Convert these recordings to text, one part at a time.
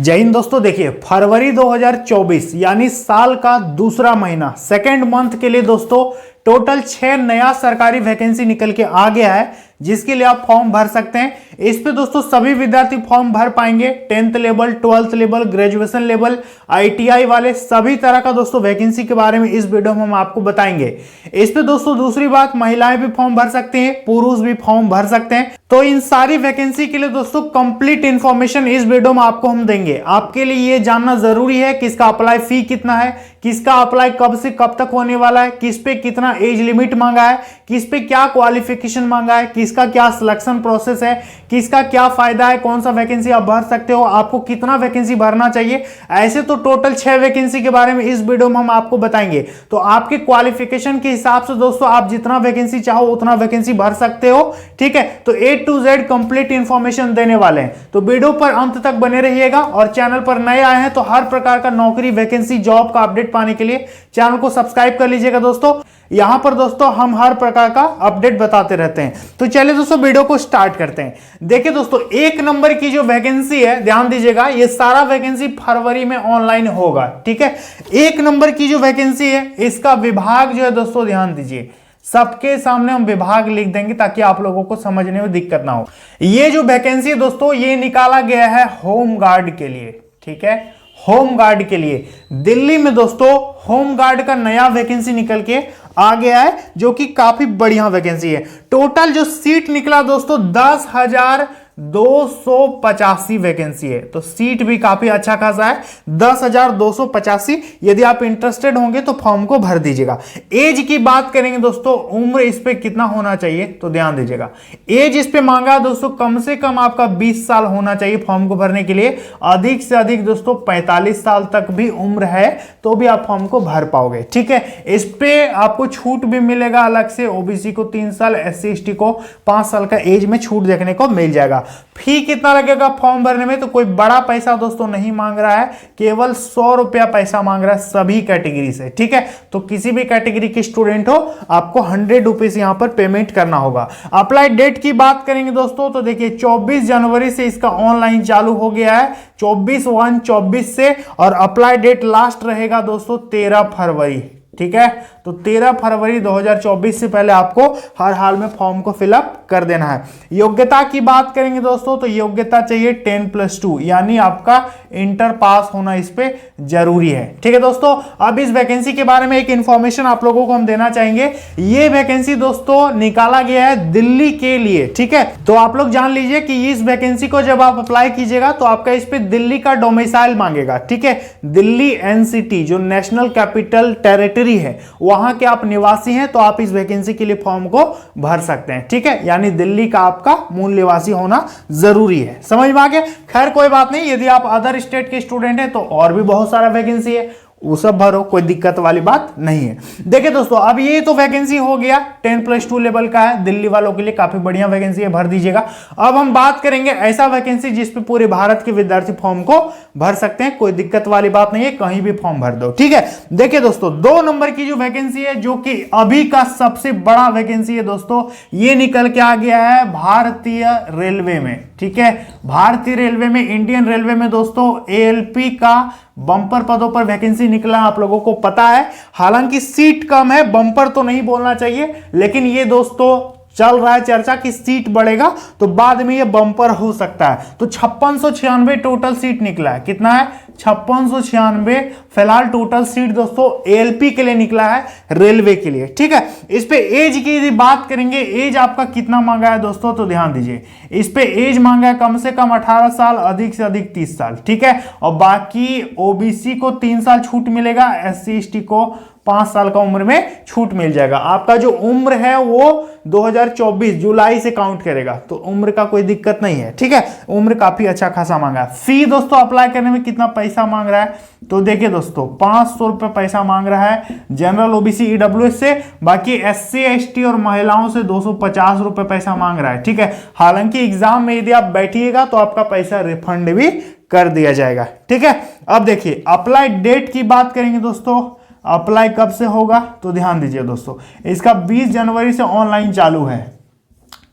जय हिंद दोस्तों। देखिए फरवरी 2024 यानी साल का दूसरा महीना सेकेंड मंथ के लिए दोस्तों टोटल 6 नया सरकारी वैकेंसी निकल के आ गया है, जिसके लिए आप फॉर्म भर सकते हैं। इस पे दोस्तों सभी विद्यार्थी फॉर्म भर पाएंगे। 10th level, 12th level, graduation level, ITI वाले सभी तरह का दोस्तों वैकेंसी के बारे में इस वीडियो में हम आपको बताएंगे। इस पे दोस्तों दूसरी बात, महिलाएं भी फॉर्म भर सकते हैं, पुरुष भी फॉर्म भर सकते हैं। तो इन सारी वैकेंसी के लिए दोस्तों कंप्लीट इंफॉर्मेशन इस वीडियो में आपको हम देंगे। आपके लिए ये जानना जरूरी है कि इसका अप्लाई फी कितना है, किसका अप्लाई कब से कब तक होने वाला है, किस पे कितना एज लिमिट मांगा है, किस पे क्या क्वालिफिकेशन मांगा है, किसका क्या सिलेक्शन प्रोसेस है, किसका क्या फायदा है, कौन सा वैकेंसी आप भर सकते हो, आपको कितना वैकेंसी भरना चाहिए। ऐसे तो टोटल 6 वैकेंसी के बारे में इस वीडियो में हम आपको बताएंगे। तो आपके क्वालिफिकेशन के हिसाब से दोस्तों आप जितना वैकेंसी चाहो उतना वैकेंसी भर सकते हो। ठीक है, तो A to Z complete information देने वाले हैं, तो वीडियो पर अंत तक बने रहिएगा। और चैनल पर नए आए हैं तो हर प्रकार का नौकरी, वैकेंसी, जॉब का अपडेट पाने के लिए चैनल को सब्सक्राइब कर लीजिएगा दोस्तों। यहां पर दोस्तों हम हर प्रकार का अपडेट बताते रहते हैं। तो चलिए दोस्तों वीडियो को स्टार्ट करते हैं। देखिए दोस्तों, 1 नंबर की जो वैकेंसी है, ध्यान दीजिएगा, ये सारा वैकेंसी फरवरी में ऑनलाइन होगा। ठीक है, 1 नंबर की जो वैकेंसी है इसका विभाग जो है दोस्तों, ध्यान दीजिए, सबके सामने हम विभाग लिख देंगे ताकि आप लोगों को समझने में दिक्कत ना हो। ये जो वैकेंसी है दोस्तों, ये निकाला गया है होम गार्ड के लिए। ठीक है, होम गार्ड के लिए दिल्ली में दोस्तों होम गार्ड का नया वैकेंसी निकल के आ गया है, जो कि काफी बढ़िया वैकेंसी है। टोटल जो सीट निकला दोस्तों 10,285 वैकेंसी है, तो सीट भी काफी अच्छा खासा है, 10,285। यदि आप इंटरेस्टेड होंगे तो फॉर्म को भर दीजिएगा। एज की बात करेंगे दोस्तों, उम्र इस पे कितना होना चाहिए तो ध्यान दीजिएगा। एज इस पे मांगा दोस्तों, कम से कम आपका 20 साल होना चाहिए फॉर्म को भरने के लिए। अधिक से अधिक दोस्तों 45 साल तक भी उम्र है तो भी आप फॉर्म को भर पाओगे। ठीक है, इस पे आपको छूट भी मिलेगा अलग से। ओबीसी को 3 साल, SC ST को 5 साल का एज में छूट देखने को मिल जाएगा। फी कितना लगेगा फॉर्म भरने में, तो कोई बड़ा पैसा दोस्तों नहीं मांग रहा है, केवल 100 रुपया पैसा मांग रहा है सभी कैटेगरी से। ठीक है, तो किसी भी कैटेगरी के स्टूडेंट हो आपको 100 रुपीज यहां पर पेमेंट करना होगा। अप्लाई डेट की बात करेंगे दोस्तों, तो देखिए 24 जनवरी से इसका ऑनलाइन चालू हो गया है, 24/1/24 से। और अप्लाई डेट लास्ट रहेगा दोस्तों 13 फरवरी। ठीक है, तो 13 फरवरी 2024 से पहले आपको हर हाल में फॉर्म को फिलअप कर देना है। योग्यता की बात करेंगे दोस्तों, तो योग्यता चाहिए 10+2, यानी आपका इंटर पास होना इस पे जरूरी है। ठीक है दोस्तों, अब इस वैकेंसी के बारे में एक इंफॉर्मेशन आप लोगों को हम देना चाहेंगे। ये वैकेंसी दोस्तों निकाला गया है दिल्ली के लिए। ठीक है, तो आप लोग जान लीजिए कि इस वैकेंसी को जब आप अप्लाई कीजिएगा तो आपका इस पे दिल्ली का डोमिसाइल मांगेगा। ठीक है, दिल्ली NCT जो नेशनल कैपिटल टेरिटरी है, वहां के आप निवासी हैं तो आप इस वैकेंसी के लिए फॉर्म को भर सकते हैं। ठीक है, यानी दिल्ली का आपका मूल निवासी होना जरूरी है। समझ में आ गया? खैर कोई बात नहीं, यदि आप अदर स्टेट के स्टूडेंट हैं तो और भी बहुत सारा वैकेंसी है, वो सब भरो, कोई दिक्कत वाली बात नहीं है। देखिए दोस्तों, अब ये तो वैकेंसी हो गया 10+2 लेवल का है, दिल्ली वालों के लिए काफी बढ़िया वैकेंसी है, भर दीजिएगा। अब हम बात करेंगे ऐसा वैकेंसी जिसपे पूरे भारत के विद्यार्थी फॉर्म को भर सकते हैं, कोई दिक्कत वाली बात नहीं है, कहीं भी फॉर्म भर दो। ठीक है, देखिए दोस्तों 2 नंबर की जो वैकेंसी है, जो कि अभी का सबसे बड़ा वैकेंसी है दोस्तों, ये निकल के आ गया है भारतीय रेलवे में। ठीक है, भारतीय रेलवे में, इंडियन रेलवे में दोस्तों ALP का बम्पर पदों पर वैकेंसी निकला, आप लोगों को पता है। हालांकि सीट कम है, बम्पर तो नहीं बोलना चाहिए, लेकिन ये दोस्तों चल रहा है चर्चा कि सीट बढ़ेगा तो बाद में ये बम्पर हो सकता है। तो 5696 टोटल सीट निकला है। कितना है? 5696 फिलहाल टोटल सीट दोस्तों ALP के लिए निकला है, रेलवे के लिए। ठीक है, इस पे एज की यदि बात करेंगे, एज आपका कितना मांगा है दोस्तों, तो ध्यान दीजिए, इस पे एज मांगा है कम से कम 18 साल, अधिक से अधिक 30 साल। ठीक है, और बाकी ओबीसी को 3 साल छूट मिलेगा, SC ST को 5 साल का उम्र में छूट मिल जाएगा। आपका जो उम्र है वो 2024 जुलाई से काउंट करेगा, तो उम्र का कोई दिक्कत नहीं है। ठीक है, उम्र काफी अच्छा खासा मांगा है। फी दोस्तों अप्लाई करने में कितना पैसा मांग रहा है, तो देखिए दोस्तों 500 रुपए पैसा मांग रहा है जनरल, OBC, EWS से। बाकी SC ST और महिलाओं से 250 रुपए पैसा मांग रहा है। ठीक है, हालांकि एग्जाम में यदि आप बैठिएगा तो आपका पैसा रिफंड भी कर दिया जाएगा। ठीक है, अब देखिए अप्लाई डेट की बात करेंगे दोस्तों, अप्लाई कब से होगा, तो ध्यान दीजिए दोस्तों, इसका 20 जनवरी से ऑनलाइन चालू है।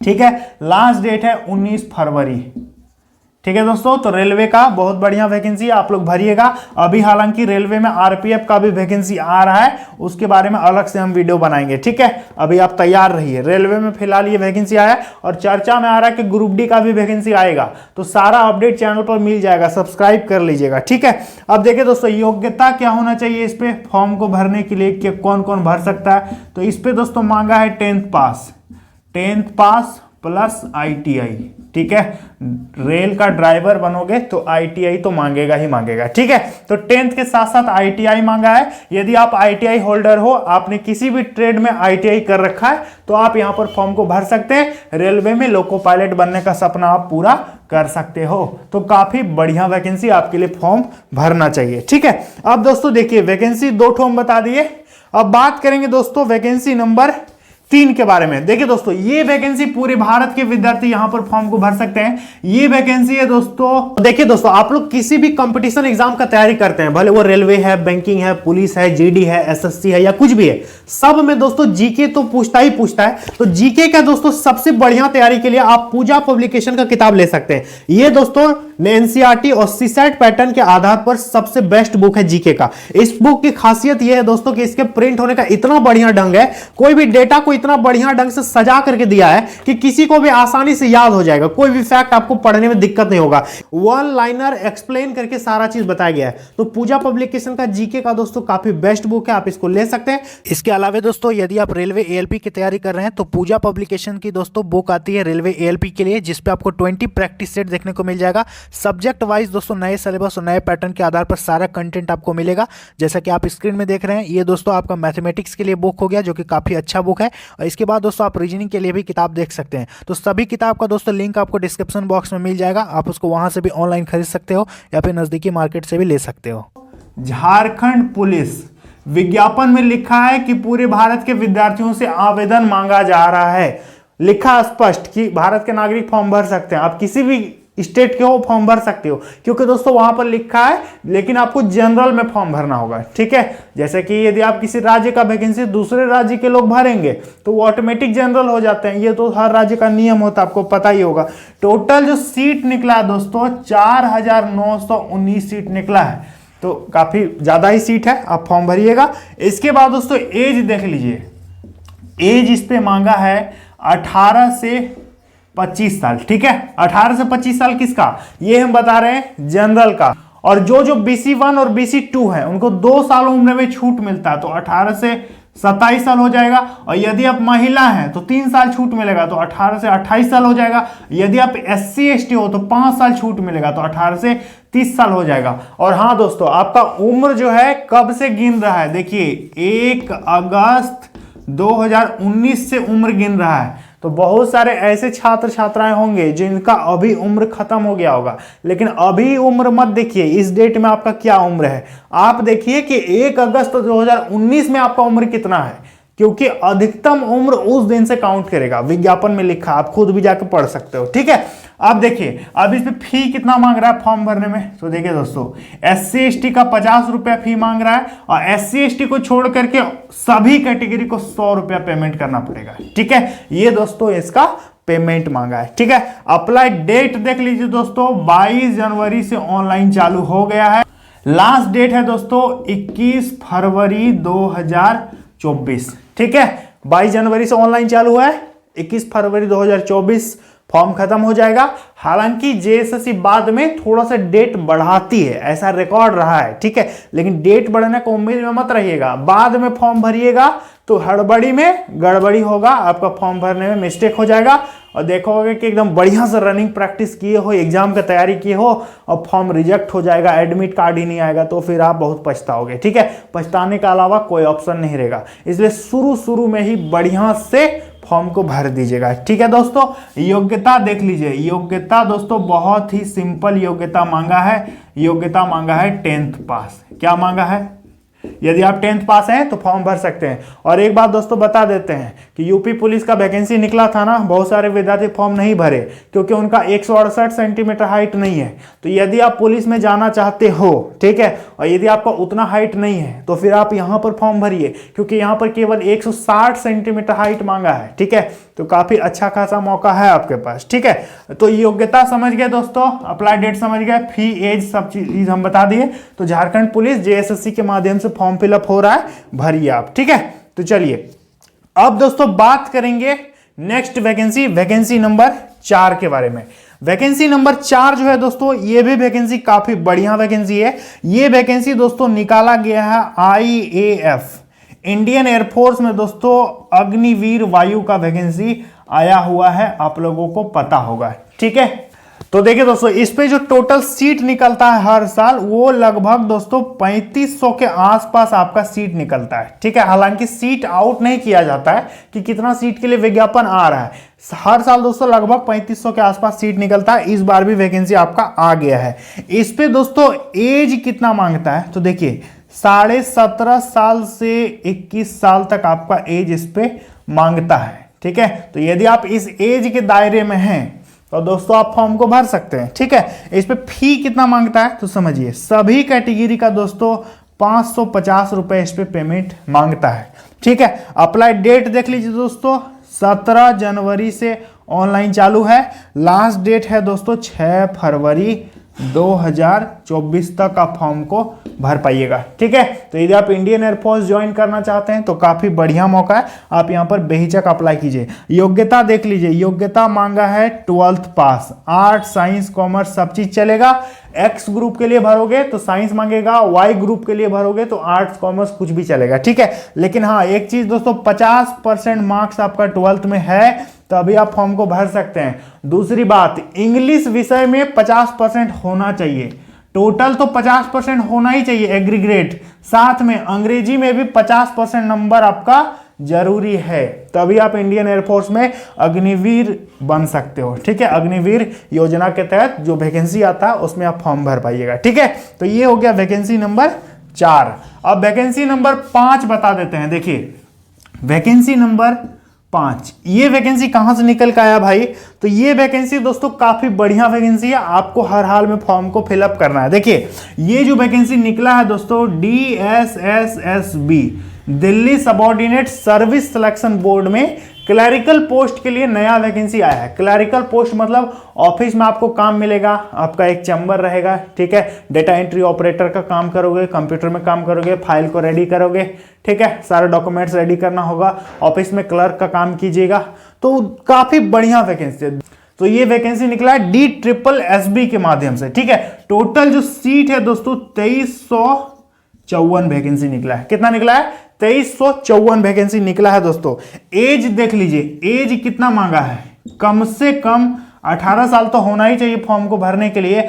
ठीक है, लास्ट डेट है 19 फरवरी। ठीक है दोस्तों, तो रेलवे का बहुत बढ़िया वैकेंसी है, आप लोग भरिएगा। अभी हालांकि रेलवे में आरपीएफ का भी वैकेंसी आ रहा है, उसके बारे में अलग से हम वीडियो बनाएंगे। ठीक है, अभी आप तैयार रहिए। रेलवे में फिलहाल ये वैकेंसी आया है और चर्चा में आ रहा है कि ग्रुप डी का भी वैकेंसी आएगा, तो सारा अपडेट चैनल पर मिल जाएगा, सब्सक्राइब कर लीजिएगा। ठीक है, अब देखिए दोस्तों, योग्यता क्या होना चाहिए इस पे फॉर्म को भरने के लिए, कि कौन कौन भर सकता है। तो इस पे दोस्तों मांगा है 10th पास प्लस आईटीआई। ठीक है, रेल का ड्राइवर बनोगे तो आईटीआई तो मांगेगा ही मांगेगा। ठीक है, तो 10th के साथ साथ आईटीआई मांगा है। यदि आप आईटीआई होल्डर हो, आपने किसी भी ट्रेड में आईटीआई कर रखा है, तो आप यहां पर फॉर्म को भर सकते हैं। रेलवे में लोको पायलट बनने का सपना आप पूरा कर सकते हो। तो काफी बढ़िया वैकेंसी, आपके लिए फॉर्म भरना चाहिए। ठीक है, अब दोस्तों देखिए, वैकेंसी 2 ठो हम बता दिए। अब बात करेंगे दोस्तों वैकेंसी नंबर 3 के बारे में। देखिए दोस्तों, ये वैकेंसी पूरे भारत के विद्यार्थी यहां पर फॉर्म को भर सकते हैं। ये वैकेंसी है दोस्तों, देखिए दोस्तों, आप लोग किसी भी कंपटीशन एग्जाम का तैयारी करते हैं, भले वो रेलवे है, बैंकिंग है, पुलिस है, जीडी है, एसएससी है या कुछ भी है, सब में दोस्तों जीके तो पूछता ही पूछता है। तो जीके का दोस्तों सबसे बढ़िया तैयारी के लिए आप पूजा पब्लिकेशन का किताब ले सकते हैं। ये दोस्तों एनसीईआरटी और सीसैट पैटर्न के आधार पर सबसे बेस्ट बुक है जीके का। इस बुक की खासियत यह है दोस्तों कि इसके प्रिंट होने का इतना बढ़िया ढंग है, कोई भी डेटा को इतना बढ़िया ढंग से सजा करके दिया है कि किसी को भी आसानी से याद हो जाएगा, कोई भी फैक्ट आपको पढ़ने में दिक्कत नहीं होगा। वन लाइनर एक्सप्लेन करके सारा चीज बताया गया है। तो पूजा पब्लिकेशन का जीके का दोस्तों काफी बेस्ट बुक है, आप इसको ले सकते हैं। इसके अलावा दोस्तों, यदि आप रेलवे एएलपी की तैयारी कर रहे हैं तो पूजा पब्लिकेशन की दोस्तों बुक आती है रेलवे एएलपी के लिए, जिसपे आपको 20 प्रैक्टिस सेट देखने को मिल जाएगा। सब्जेक्ट वाइज दोस्तों नए सिलेबस और नए पैटर्न के आधार पर सारा कंटेंट आपको मिलेगा। जैसा कि आप स्क्रीन में देख रहे हैं, ये दोस्तों आपका मैथमेटिक्स के लिए बुक हो गया, जो कि काफी अच्छा बुक है। और इसके बाद दोस्तों आप रीजनिंग के लिए भी किताब देख सकते हैं। तो सभी किताब का दोस्तों लिंक आपको डिस्क्रिप्शन बॉक्स में मिल जाएगा, आप उसको वहां से भी ऑनलाइन खरीद सकते हो या फिर नजदीकी मार्केट से भी ले सकते हो। झारखंड पुलिस विज्ञापन में लिखा है कि पूरे भारत के विद्यार्थियों से आवेदन मांगा जा रहा है। लिखा स्पष्ट कि भारत के नागरिक फॉर्म भर सकते हैं, आप किसी भी स्टेट के हो फॉर्म भर सकते हो, क्योंकि दोस्तों वहां पर लिखा है, लेकिन आपको जनरल में फॉर्म भरना होगा। ठीक है, जैसे कि यदि आप किसी राज्य का वैकेंसी दूसरे राज्य के लोग भरेंगे तो वो ऑटोमेटिक जनरल हो जाते हैं। ये तो हर राज्य का नियम होता है, आपको पता ही होगा। टोटल जो सीट निकला है दोस्तों 4919 सीट निकला है, तो काफी ज्यादा ही सीट है, आप फॉर्म भरिएगा। इसके बाद दोस्तों एज देख लीजिए, एज इस पे मांगा है 18 से 25 साल। ठीक है, 18 से 25 साल किसका, ये हम बता रहे हैं जनरल का। और जो BC1 और BC2 है उनको 2 साल उम्र में छूट मिलता है, तो 18 से 27 साल हो जाएगा। और यदि आप महिला हैं तो 3 साल छूट मिलेगा, तो 18 से 28 साल हो जाएगा। यदि आप SC ST हो तो 5 साल छूट मिलेगा, तो 18 से 30 साल हो जाएगा। और हाँ दोस्तों, आपका उम्र जो है कब से गिन रहा है, देखिए 1 अगस्त 2019 से उम्र गिन रहा है। तो बहुत सारे ऐसे छात्र छात्राएं होंगे जिनका अभी उम्र खत्म हो गया होगा, लेकिन अभी उम्र मत देखिए इस डेट में आपका क्या उम्र है, आप देखिए कि 1 अगस्त 2019 में आपका उम्र कितना है, क्योंकि अधिकतम उम्र उस दिन से काउंट करेगा। विज्ञापन में लिखा, आप खुद भी जाकर पढ़ सकते हो। ठीक है, अब देखिए अब इस पे फी कितना मांग रहा है फॉर्म भरने में। तो देखिए दोस्तों, SC ST का 50 रुपया फी मांग रहा है, और SC ST को छोड़ करके सभी कैटेगरी को 100 रुपया पेमेंट करना पड़ेगा। ठीक है, ये दोस्तों इसका पेमेंट मांगा है। ठीक है, अप्लाई डेट देख लीजिए दोस्तों, 22 जनवरी से ऑनलाइन चालू हो गया है। लास्ट डेट है दोस्तों 21 फरवरी 2024। ठीक है, 22 जनवरी से ऑनलाइन चालू हुआ है, 21 फरवरी 2024 फॉर्म खत्म हो जाएगा। हालांकि जेएसएससी बाद में थोड़ा सा डेट बढ़ाती है, ऐसा रिकॉर्ड रहा है। ठीक है, लेकिन डेट बढ़ने को उम्मीद में मत रहिएगा, बाद में फॉर्म भरिएगा तो हड़बड़ी में गड़बड़ी होगा, आपका फॉर्म भरने में मिस्टेक हो जाएगा। और देखोगे कि एकदम बढ़िया से रनिंग प्रैक्टिस किए हो, एग्जाम का तैयारी किए हो और फॉर्म रिजेक्ट हो जाएगा, एडमिट कार्ड ही नहीं आएगा, तो फिर आप बहुत पछताओगे। ठीक है, पछताने के अलावा कोई ऑप्शन नहीं रहेगा, इसलिए शुरू में ही बढ़िया से फॉर्म को भर दीजिएगा। ठीक है दोस्तों, योग्यता देख लीजिए, योग्यता दोस्तों बहुत ही सिंपल योग्यता मांगा है। योग्यता मांगा है 10th पास। क्या मांगा है, यदि आप 10th पास हैं तो फॉर्म भर सकते हैं। और एक बात दोस्तों बता देते हैं कि यूपी पुलिस का वैकेंसी निकला था ना, बहुत सारे विद्यार्थी फॉर्म नहीं भरे क्योंकि उनका 168 सेंटीमीटर हाइट नहीं है। तो यदि आप पुलिस में जाना चाहते हो, ठीक है, और यदि आपका उतना हाइट नहीं है तो फिर आप यहाँ पर फॉर्म भरिए, क्योंकि यहाँ पर केवल 160 सेंटीमीटर हाइट मांगा है। ठीक है, तो काफी अच्छा खासा मौका है आपके पास। ठीक है, तो योग्यता समझ गए दोस्तों, अप्लाई डेट समझ गए, फी, एज, सब चीज हम बता दिए। तो झारखंड पुलिस जेएसएससी के माध्यम से फॉर्म फिलअप हो रहा है, भरिए आप। ठीक है, तो चलिए अब दोस्तों बात करेंगे नेक्स्ट वैकेंसी नंबर 4 के बारे में। वैकेंसी नंबर 4 जो है दोस्तों, ये भी वैकेंसी काफी बढ़िया वैकेंसी है। ये वैकेंसी दोस्तों निकाला गया है आईएएफ, इंडियन एयरफोर्स में दोस्तों अग्निवीर वायु का वैकेंसी आया हुआ है, आप लोगों को पता होगा। ठीक है, तो देखिए दोस्तों, इस पे जो टोटल सीट निकलता है हर साल, वो लगभग दोस्तों 3500 के आसपास आपका सीट निकलता है। ठीक है, हालांकि सीट आउट नहीं किया जाता है कि कितना सीट के लिए विज्ञापन आ रहा है। हर साल दोस्तों लगभग 3500 के आसपास सीट निकलता है। इस बार भी वैकेंसी आपका आ गया है। इस पे दोस्तों एज कितना मांगता है, तो देखिए 17.5 साल से 21 साल तक आपका एज इस पे मांगता है। ठीक है, तो यदि आप इस एज के दायरे में हैं तो दोस्तों आप फॉर्म को भर सकते हैं। ठीक है, इस पे फी कितना मांगता है, तो समझिए सभी कैटेगरी का दोस्तों 550 रुपए इस पे पेमेंट मांगता है। ठीक है, अप्लाई डेट देख लीजिए दोस्तों, 17 जनवरी से ऑनलाइन चालू है। लास्ट डेट है दोस्तों 6 फरवरी 2024 तक आप फॉर्म को भर पाइएगा। ठीक है, तो यदि आप इंडियन एयरफोर्स ज्वाइन करना चाहते हैं तो काफी बढ़िया मौका है, आप यहां पर बेहिचक अप्लाई कीजिए। योग्यता देख लीजिए, योग्यता मांगा है 12th पास, आर्ट, साइंस, कॉमर्स सब चीज चलेगा। एक्स ग्रुप के लिए भरोगे तो साइंस मांगेगा, वाई ग्रुप के लिए भरोगे तो आर्ट्स, कॉमर्स कुछ भी चलेगा। ठीक है, लेकिन हाँ एक चीज दोस्तों, 50% मार्क्स आपका 12th में है तो अभी आप फॉर्म को भर सकते हैं। दूसरी बात, इंग्लिश विषय में 50% होना चाहिए, टोटल तो 50% होना ही चाहिए एग्रीगेट, साथ में अंग्रेजी में भी 50% नंबर आपका जरूरी है, तभी आप इंडियन एयरफोर्स में अग्निवीर बन सकते हो। ठीक है, अग्निवीर योजना के तहत जो वैकेंसी आता है उसमें आप फॉर्म भर पाइएगा। ठीक है, तो ये हो गया वैकेंसी नंबर 4। अब वैकेंसी नंबर 5 बता देते हैं। देखिए वैकेंसी नंबर 5, ये वैकेंसी कहां से निकल के आया भाई, तो ये वैकेंसी दोस्तों काफी बढ़िया वैकेंसी है, आपको हर हाल में फॉर्म को फिलअप करना है। देखिए ये जो वैकेंसी निकला है दोस्तों, DSSSB, Delhi subordinate service selection board में क्लरिकल पोस्ट के लिए नया वैकेंसी आया है। क्लरिकल पोस्ट मतलब ऑफिस में आपको काम मिलेगा, आपका एक चैम्बर रहेगा। ठीक है, डेटा एंट्री ऑपरेटर का काम करोगे, कंप्यूटर में काम करोगे, फाइल को रेडी करोगे। ठीक है, सारे डॉक्यूमेंट्स रेडी करना होगा, ऑफिस में क्लर्क का काम कीजिएगा। तो काफी बढ़िया वैकेंसी है। तो ये वैकेंसी निकला है DSSSB के माध्यम से। ठीक है, टोटल जो सीट है दोस्तों 2354 वैकेंसी निकला है। कितना निकला है, 2354 वैकेंसी निकला है दोस्तों। एज देख लीजिए, एज कितना मांगा है, कम से कम 18 साल तो होना ही चाहिए फॉर्म को भरने के लिए।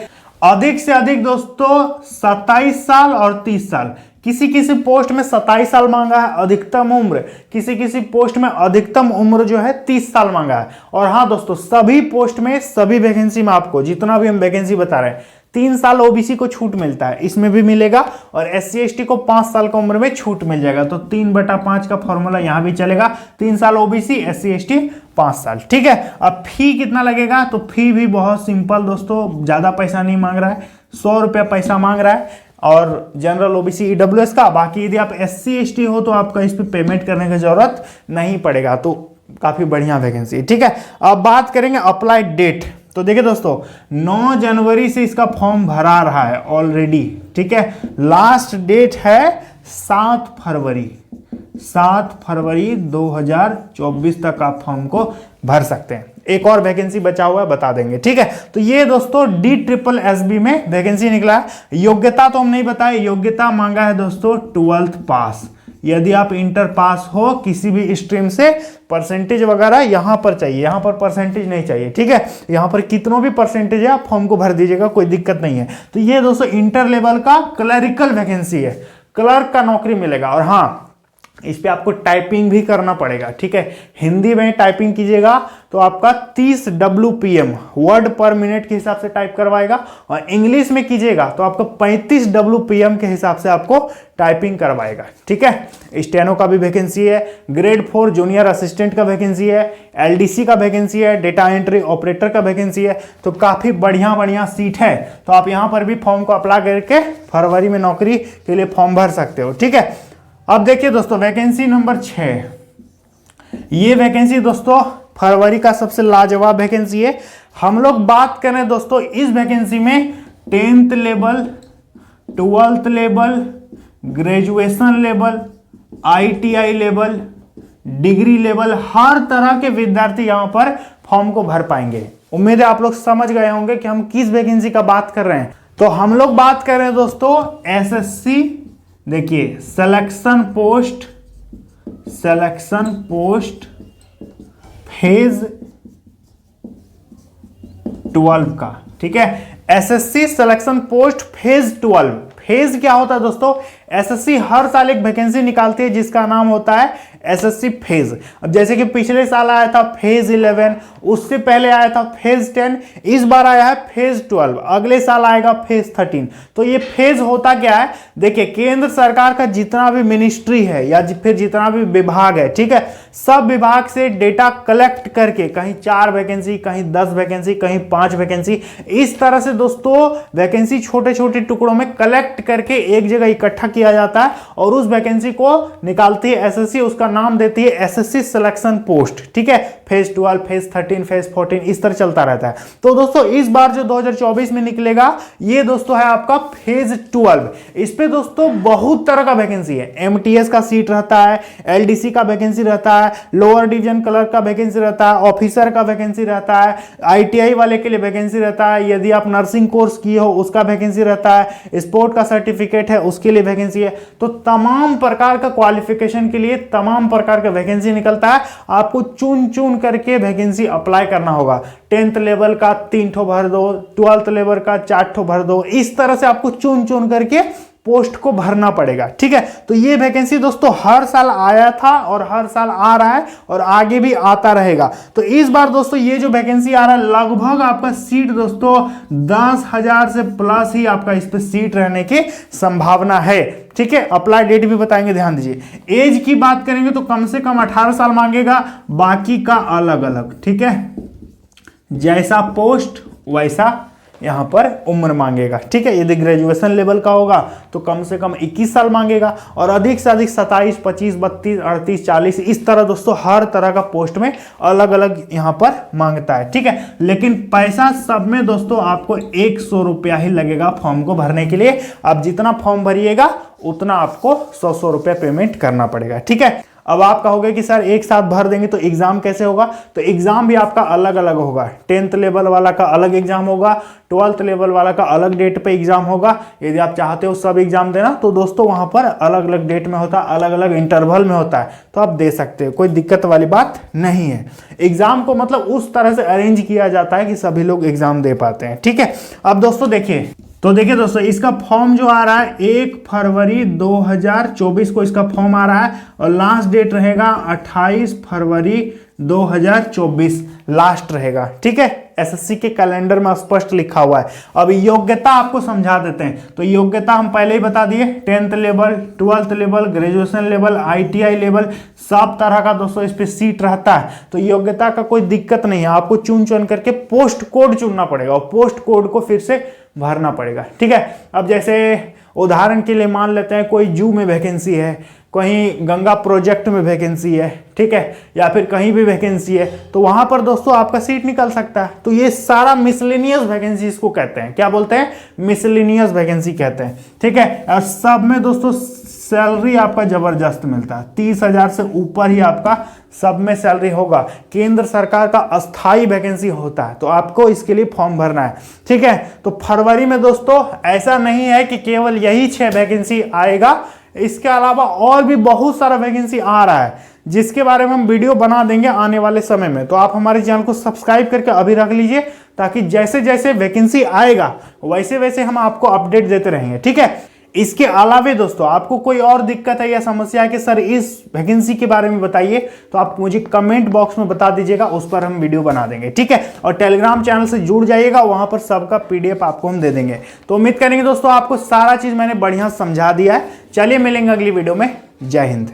अधिक से अधिक दोस्तों 27 साल और 30 साल, किसी किसी पोस्ट में 27 साल मांगा है अधिकतम उम्र, किसी किसी पोस्ट में अधिकतम उम्र जो है 30 साल मांगा है। और हाँ दोस्तों, सभी पोस्ट में, सभी वैकेंसी में आपको जितना भी हम वैकेंसी बता रहे हैं, 3 साल ओबीसी को छूट मिलता है, इसमें भी मिलेगा। और SC ST को 5 साल का उम्र में छूट मिल जाएगा। तो 3/5 का फॉर्मूला यहां भी चलेगा, 3 साल ओबीसी, SC ST 5 साल। ठीक है, अब फी कितना लगेगा, तो फी भी बहुत सिंपल दोस्तों, ज्यादा पैसा नहीं मांग रहा है, 100 रुपया पैसा मांग रहा है। और जनरल ओबीसी EWS का, बाकी यदि आप SC ST हो तो आपका इस पर पेमेंट करने की जरूरत नहीं पड़ेगा। तो काफी बढ़िया वैकेंसी। ठीक है, अब बात करेंगे अप्लाई डेट। तो देखिए दोस्तों 9 जनवरी से इसका फॉर्म भरा रहा है ऑलरेडी। ठीक है, लास्ट डेट है 7 फरवरी 2024 तक आप फॉर्म को भर सकते हैं। एक और वैकेंसी बचा हुआ है, बता देंगे। ठीक है, तो ये दोस्तों DSSSB में वैकेंसी निकला है। योग्यता तो हम नहीं बताए, योग्यता मांगा है दोस्तों 12th पास। यदि आप इंटर पास हो किसी भी स्ट्रीम से, परसेंटेज वगैरह यहां पर चाहिए, यहां पर परसेंटेज नहीं चाहिए। ठीक है, यहां पर कितनों भी परसेंटेज है आप फॉर्म को भर दीजिएगा, कोई दिक्कत नहीं है। तो ये दोस्तों इंटर लेवल का क्लरिकल वैकेंसी है, क्लर्क का नौकरी मिलेगा। और हाँ, इस पे आपको टाइपिंग भी करना पड़ेगा। ठीक है, हिंदी में टाइपिंग कीजिएगा तो आपका 30 WPM वर्ड पर मिनट के हिसाब से टाइप करवाएगा, और इंग्लिश में कीजिएगा तो आपको 35 WPM के हिसाब से आपको टाइपिंग करवाएगा। ठीक है, स्टेनो का भी वैकेंसी है, ग्रेड 4 जूनियर असिस्टेंट का वैकेंसी है, LDC का वैकेंसी है, डेटा एंट्री ऑपरेटर का वैकेंसी है। तो काफी बढ़िया सीट है। तो आप यहां पर भी फॉर्म को अप्लाई करके फरवरी में नौकरी के लिए फॉर्म भर सकते हो। ठीक है, अब देखिए दोस्तों वैकेंसी नंबर 6, ये वैकेंसी दोस्तों फरवरी का सबसे लाजवाब वैकेंसी है। हम लोग बात करें दोस्तों इस वैकेंसी में 10th level, 12th level, graduation level, ITI level, degree level, हर तरह के विद्यार्थी यहां पर फॉर्म को भर पाएंगे। उम्मीद है आप लोग समझ गए होंगे कि हम किस वैकेंसी का बात कर रहे हैं। तो हम लोग बात कर रहे हैं दोस्तों SSC, देखिए सिलेक्शन पोस्ट फेज 12 का, ठीक है। SSC selection post phase 12। Phase क्या होता है दोस्तों? SSC हर साल एक वैकेंसी निकालती है जिसका नाम होता है SSC फेज। अब जैसे कि पिछले साल आया था फेज 11, उससे पहले आया था फेज 10, इस बार आया है फेज 12, अगले साल आएगा फेज 13। तो ये फेज होता क्या है? देखिए केंद्र सरकार का जितना भी मिनिस्ट्री है या फिर जितना भी विभाग है, ठीक है, सब विभाग से डेटा कलेक्ट करके कहीं 4 वैकेंसी, कहीं 10 वैकेंसी, कहीं 5 वैकेंसी, इस तरह से दोस्तों वैकेंसी छोटे छोटे टुकड़ों में कलेक्ट करके एक जगह इकट्ठा किया जाता है और उस वैकेंसी को निकालती है SSC, उसका नाम देती है SSC सिलेक्शन पोस्ट, ठीक है। फेज 12, फेज 13, फेज 14 इस तरह चलता रहता है। तो दोस्तों इस बार जो 2024 में निकलेगा ये दोस्तों है आपका फेज 12। इस पे दोस्तों बहुत तरह का वैकेंसी है। MTS का सीट रहता है, LDC का वैकेंसी रहता है, लोअर डिवीजन क्लर्क का वैकेंसी रहता है, ऑफिसर का वैकेंसी रहता है, ITI वाले के लिए वैकेंसी रहता है, यदि आप नर्सिंग कोर्स किए हो उसका वैकेंसी रहता है, स्पोर्ट का सर्टिफिकेट है उसके लिए वैकेंसी है। तो तमाम प्रकार का क्वालिफिकेशन के लिए तमाम प्रकार का वैकेंसी निकलता है। आपको चुन करके वैकेंसी अप्लाई करना होगा। 10th लेवल का 3 ठो भर दो, 12th लेवल का 4 ठो भर दो, इस तरह से आपको चुन करके पोस्ट को भरना पड़ेगा, ठीक है। तो ये वैकेंसी दोस्तों हर साल आया था और हर साल आ रहा है और आगे भी आता रहेगा। तो इस बार दोस्तों ये जो वैकेंसी आ रहा है लगभग आपका सीट दोस्तों 10,000 से प्लस ही आपका इस पे सीट रहने की संभावना है, ठीक है। अप्लाई डेट भी बताएंगे, ध्यान दीजिए। एज की बात करेंगे तो कम से कम 18 साल मांगेगा, बाकी का अलग अलग, ठीक है। जैसा पोस्ट वैसा यहां पर उम्र मांगेगा, ठीक है। यदि ग्रेजुएशन लेवल का होगा तो कम से कम 21 साल मांगेगा और अधिक से अधिक 27, 25, 32, 38, 40 इस तरह दोस्तों हर तरह का पोस्ट में अलग अलग यहां पर मांगता है, ठीक है। लेकिन पैसा सब में दोस्तों आपको 100 रुपया ही लगेगा फॉर्म को भरने के लिए। आप जितना फॉर्म भरिएगा उतना आपको 100 रुपया पेमेंट करना पड़ेगा, ठीक है। अब आप कहोगे कि सर एक साथ भर देंगे तो एग्जाम कैसे होगा? तो एग्जाम भी आपका अलग अलग होगा। 10th लेवल वाला का अलग एग्जाम होगा, 12th लेवल वाला का अलग डेट पे एग्जाम होगा। यदि आप चाहते हो सब एग्जाम देना तो दोस्तों वहां पर अलग अलग डेट में होता है, अलग अलग इंटरवल में होता है, तो आप दे सकते हो, कोई दिक्कत वाली बात नहीं है। एग्जाम को मतलब उस तरह से अरेंज किया जाता है कि सभी लोग एग्जाम दे पाते हैं, ठीक है। अब दोस्तों देखिए दोस्तों इसका फॉर्म जो आ रहा है 1 फरवरी 2024 को इसका फॉर्म आ रहा है और लास्ट डेट रहेगा 28 फरवरी 2024 लास्ट रहेगा, ठीक है। SSC के कैलेंडर में स्पष्ट लिखा हुआ है। अब योग्यता आपको समझा देते हैं। तो योग्यता हम पहले ही बता दिए, 10th level, 12th level, graduation level, ITI level, सब तरह का दोस्तों इस पे सीट रहता है। तो योग्यता का कोई दिक्कत नहीं है, आपको चुन करके पोस्ट कोड चुनना पड़ेगा और पोस्ट कोड को फिर से भरना पड़ेगा, ठीक है। अब जैसे उदाहरण के लिए मान लेते हैं कोई जू में वैकेंसी है, कहीं गंगा प्रोजेक्ट में वैकेंसी है, ठीक है, या फिर कहीं भी वैकेंसी है, तो वहां पर दोस्तों आपका सीट निकल सकता है। तो ये सारा मिसलेनियस वैकेंसी इसको कहते हैं। क्या बोलते हैं? मिसलेनियस वैकेंसी कहते हैं, ठीक है। और सब में दोस्तों सैलरी आपका जबरदस्त मिलता है, 30,000 से ऊपर ही आपका सब में सैलरी होगा। केंद्र सरकार का अस्थाई वैकेंसी होता है, तो आपको इसके लिए फॉर्म भरना है, ठीक है। तो फरवरी में दोस्तों ऐसा नहीं है कि केवल यही 6 वैकेंसी आएगा, इसके अलावा और भी बहुत सारा वैकेंसी आ रहा है जिसके बारे में हम वीडियो बना देंगे आने वाले समय में। तो आप हमारे चैनल को सब्सक्राइब करके अभी रख लीजिए ताकि जैसे जैसे वैकेंसी आएगा वैसे वैसे हम आपको अपडेट देते रहेंगे, ठीक है। इसके अलावा दोस्तों आपको कोई और दिक्कत है या समस्या है कि सर इस वैकेंसी के बारे में बताइए, तो आप मुझे कमेंट बॉक्स में बता दीजिएगा, उस पर हम वीडियो बना देंगे, ठीक है। और टेलीग्राम चैनल से जुड़ जाइएगा, वहां पर सबका PDF आपको हम दे देंगे। तो उम्मीद करेंगे दोस्तों आपको सारा चीज मैंने बढ़िया समझा दिया है। चलिए मिलेंगे अगली वीडियो में। जय हिंद।